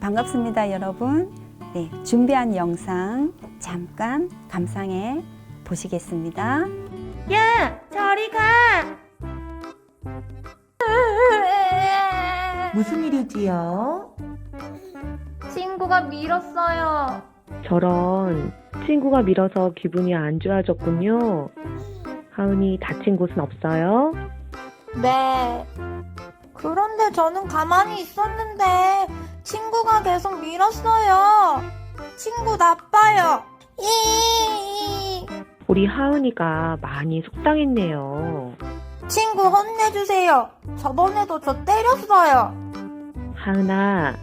반갑습니다, 여러분. 네, 준비한 영상 잠깐 감상해 보시겠습니다. 야, 저리 가! 무슨 일이지요? 친구가 밀었어요. 저런, 친구가 밀어서 기분이 안 좋아졌군요. 하은이 다친 곳은 없어요? 네. 그런데 저는 가만히 있었는데 친구가 계속 밀었어요. 친구 나빠요. 우리 하은이가 많이 속상했네요. 친구 혼내주세요. 저번에도 저 때렸어요. 하은아,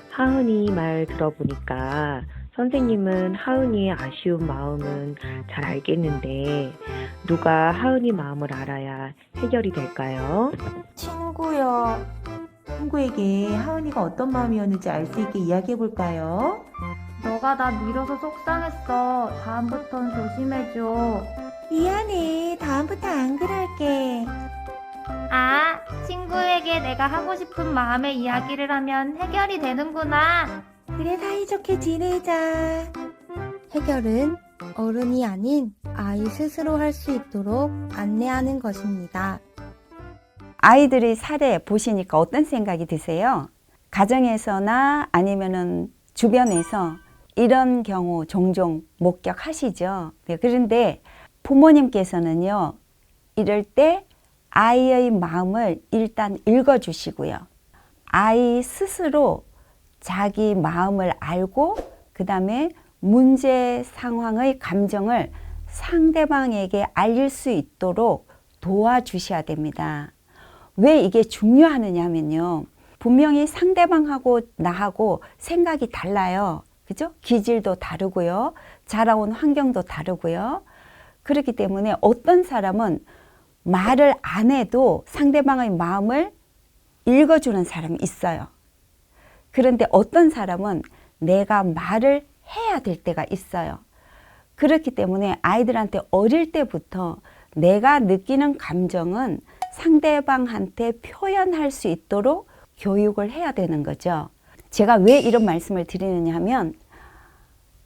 하은이 말 들어보니까 선생님은 하은이의 아쉬운 마음은 잘 알겠는데 누가 하은이 마음을 알아야 해결이 될까요? 친구요. 친구에게 하은이가 어떤 마음이었는지 알 수 있게 이야기해 볼까요? 너가 나 밀어서 속상했어. 다음부턴 조심해줘. 미안해. 다음부터 안 그럴게. 아, 친구에게 내가 하고 싶은 마음의 이야기를 하면 해결이 되는구나. 그래, 사이좋게 지내자. 해결은 어른이 아닌 아이 스스로 할 수 있도록 안내하는 것입니다. 아이들의 사례 보시니까 어떤 생각이 드세요? 가정에서나 아니면은 주변에서 이런 경우 종종 목격하시죠? 네, 그런데 부모님께서는요, 이럴 때 아이의 마음을 일단 읽어주시고요. 아이 스스로 자기 마음을 알고 그 다음에 문제 상황의 감정을 상대방에게 알릴 수 있도록 도와주셔야 됩니다. 왜 이게 중요하느냐 하면요. 분명히 상대방하고 나하고 생각이 달라요. 그죠? 기질도 다르고요. 자라온 환경도 다르고요. 그렇기 때문에 어떤 사람은 말을 안 해도 상대방의 마음을 읽어주는 사람이 있어요. 그런데 어떤 사람은 내가 말을 해야 될 때가 있어요. 그렇기 때문에 아이들한테 어릴 때부터 내가 느끼는 감정은 상대방한테 표현할 수 있도록 교육을 해야 되는 거죠. 제가 왜 이런 말씀을 드리느냐 하면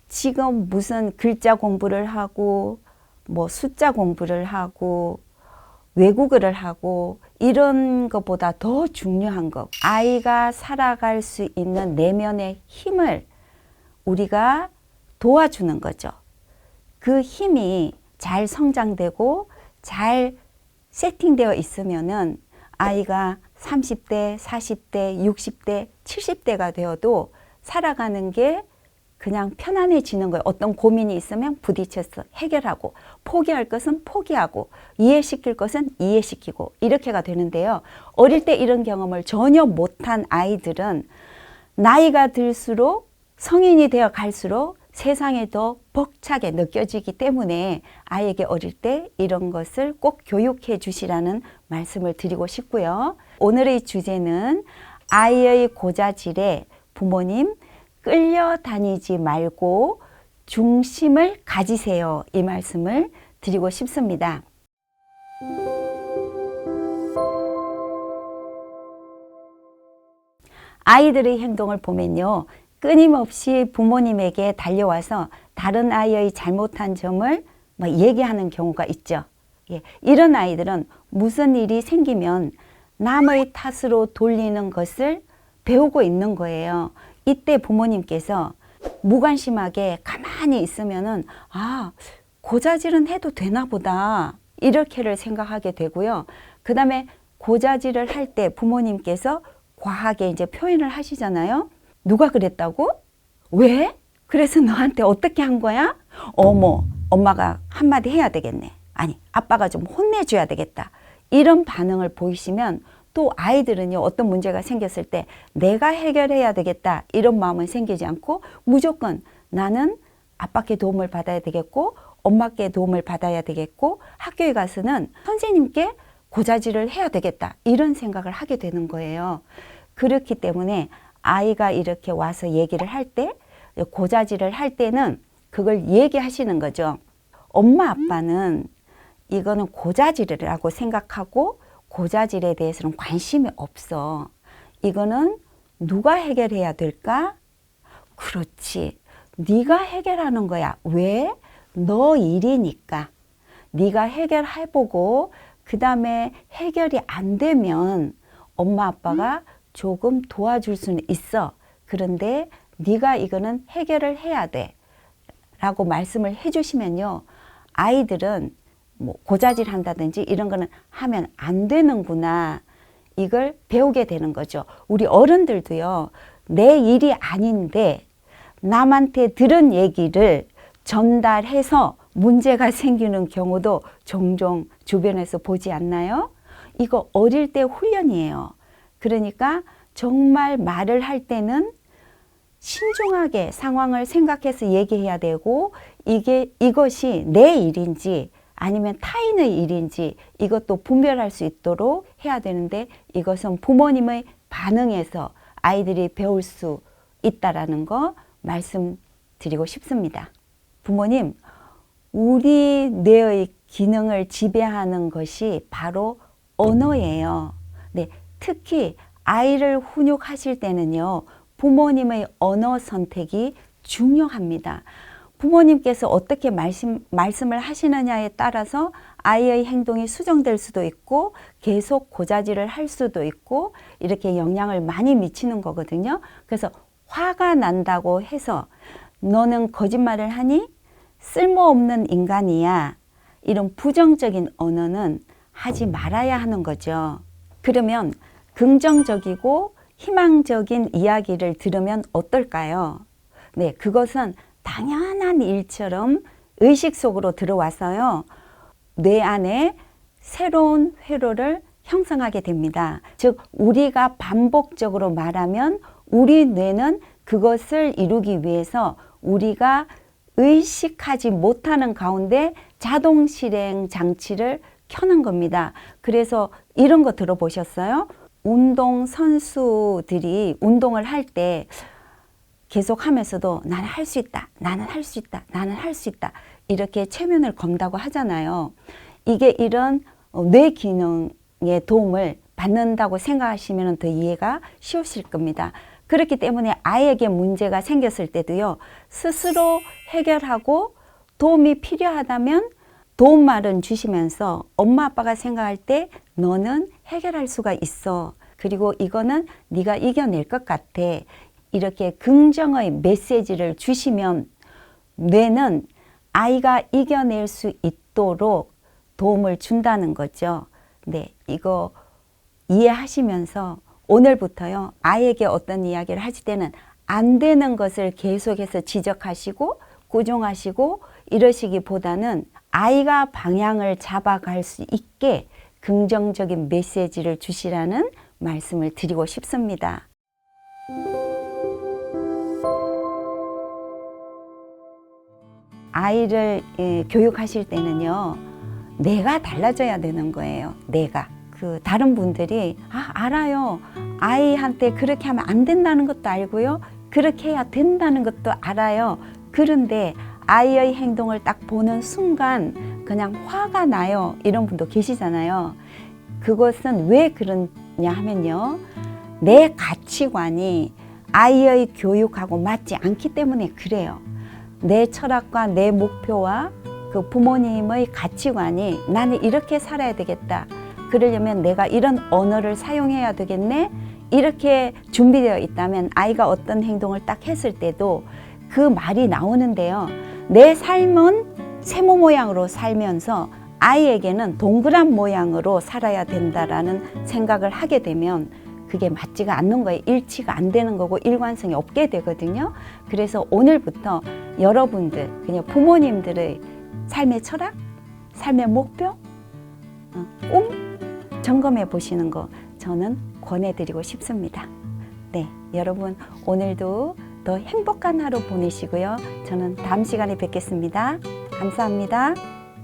지금 무슨 글자 공부를 하고 뭐 숫자 공부를 하고 외국어를 하고 이런 것보다 더 중요한 것, 아이가 살아갈 수 있는 내면의 힘을 우리가 도와주는 거죠. 그 힘이 잘 성장되고 잘 세팅되어 있으면은 아이가 30대, 40대, 60대, 70대가 되어도 살아가는 게 그냥 편안해지는 거예요. 어떤 고민이 있으면 부딪혀서 해결하고, 포기할 것은 포기하고, 이해시킬 것은 이해시키고, 이렇게가 되는데요. 어릴 때 이런 경험을 전혀 못한 아이들은 나이가 들수록 성인이 되어 갈수록 세상에 더 벅차게 느껴지기 때문에 아이에게 어릴 때 이런 것을 꼭 교육해 주시라는 말씀을 드리고 싶고요. 오늘의 주제는 아이의 고자질에 부모님 끌려다니지 말고 중심을 가지세요. 이 말씀을 드리고 싶습니다. 아이들의 행동을 보면요. 끊임없이 부모님에게 달려와서 다른 아이의 잘못한 점을 얘기하는 경우가 있죠. 예, 이런 아이들은 무슨 일이 생기면 남의 탓으로 돌리는 것을 배우고 있는 거예요. 이때 부모님께서 무관심하게 가만히 있으면은 고자질은 해도 되나 보다 이렇게를 생각하게 되고요. 그 다음에 고자질을 할 때 부모님께서 과하게 이제 표현을 하시잖아요. 누가 그랬다고? 왜? 그래서 너한테 어떻게 한 거야? 어머, 엄마가 한마디 해야 되겠네. 아니, 아빠가 좀 혼내줘야 되겠다. 이런 반응을 보이시면 또 아이들은요, 어떤 문제가 생겼을 때 내가 해결해야 되겠다. 이런 마음은 생기지 않고 무조건 나는 아빠께 도움을 받아야 되겠고 엄마께 도움을 받아야 되겠고 학교에 가서는 선생님께 고자질을 해야 되겠다. 이런 생각을 하게 되는 거예요. 그렇기 때문에 아이가 이렇게 와서 얘기를 할 때, 고자질을 할 때는 그걸 얘기하시는 거죠. 엄마 아빠는 이거는 고자질이라고 생각하고 고자질에 대해서는 관심이 없어. 이거는 누가 해결해야 될까? 그렇지. 네가 해결하는 거야. 왜? 너 일이니까. 네가 해결해보고 그 다음에 해결이 안 되면 엄마 아빠가 조금 도와줄 수는 있어. 그런데 네가 이거는 해결을 해야 돼 라고 말씀을 해주시면요, 아이들은 뭐 고자질 한다든지 이런 거는 하면 안 되는구나, 이걸 배우게 되는 거죠. 우리 어른들도요, 내 일이 아닌데 남한테 들은 얘기를 전달해서 문제가 생기는 경우도 종종 주변에서 보지 않나요? 이거 어릴 때 훈련이에요. 그러니까 정말 말을 할 때는 신중하게 상황을 생각해서 얘기해야 되고, 이것이 내 일인지 아니면 타인의 일인지 이것도 분별할 수 있도록 해야 되는데, 이것은 부모님의 반응에서 아이들이 배울 수 있다라는 거 말씀드리고 싶습니다. 부모님, 우리 뇌의 기능을 지배하는 것이 바로 언어예요. 네, 특히 아이를 훈육하실 때는요, 부모님의 언어 선택이 중요합니다. 부모님께서 어떻게 말씀을 하시느냐에 따라서 아이의 행동이 수정될 수도 있고 계속 고자질을 할 수도 있고 이렇게 영향을 많이 미치는 거거든요. 그래서 화가 난다고 해서 너는 거짓말을 하니? 쓸모없는 인간이야, 이런 부정적인 언어는 하지 말아야 하는 거죠. 그러면 긍정적이고 희망적인 이야기를 들으면 어떨까요? 네, 그것은 당연한 일처럼 의식 속으로 들어와서요, 뇌 안에 새로운 회로를 형성하게 됩니다. 즉, 우리가 반복적으로 말하면 우리 뇌는 그것을 이루기 위해서 우리가 의식하지 못하는 가운데 자동 실행 장치를 켜는 겁니다. 그래서 이런 거 들어보셨어요? 운동 선수들이 운동을 할 때 계속 하면서도 나는 할 수 있다, 나는 할 수 있다, 나는 할 수 있다, 이렇게 체면을 건다고 하잖아요. 이게 이런 뇌 기능의 도움을 받는다고 생각하시면 더 이해가 쉬우실 겁니다. 그렇기 때문에 아이에게 문제가 생겼을 때도요, 스스로 해결하고 도움이 필요하다면 도움말은 주시면서 엄마 아빠가 생각할 때 너는 해결할 수가 있어. 그리고 이거는 네가 이겨낼 것 같아. 이렇게 긍정의 메시지를 주시면 뇌는 아이가 이겨낼 수 있도록 도움을 준다는 거죠. 네, 이거 이해하시면서 오늘부터요, 아이에게 어떤 이야기를 하실 때는 안 되는 것을 계속해서 지적하시고 꾸중하시고 이러시기보다는 아이가 방향을 잡아갈 수 있게 긍정적인 메시지를 주시라는 말씀을 드리고 싶습니다. 아이를 교육하실 때는요, 내가 달라져야 되는 거예요. 내가. 다른 분들이 알아요. 아이한테 그렇게 하면 안 된다는 것도 알고요, 그렇게 해야 된다는 것도 알아요. 그런데 아이의 행동을 딱 보는 순간 그냥 화가 나요. 이런 분도 계시잖아요. 그것은 왜 그러냐 하면요, 내 가치관이 아이의 교육하고 맞지 않기 때문에 그래요. 내 철학과 내 목표와 그 부모님의 가치관이 나는 이렇게 살아야 되겠다, 그러려면 내가 이런 언어를 사용해야 되겠네, 이렇게 준비되어 있다면 아이가 어떤 행동을 딱 했을 때도 그 말이 나오는데요, 내 삶은 세모 모양으로 살면서 아이에게는 동그란 모양으로 살아야 된다라는 생각을 하게 되면 그게 맞지가 않는 거예요. 일치가 안 되는 거고 일관성이 없게 되거든요. 그래서 오늘부터 여러분들, 그냥 부모님들의 삶의 철학, 삶의 목표, 꿈 점검해 보시는 거 저는 권해드리고 싶습니다. 네, 여러분 오늘도 더 행복한 하루 보내시고요. 저는 다음 시간에 뵙겠습니다. 감사합니다.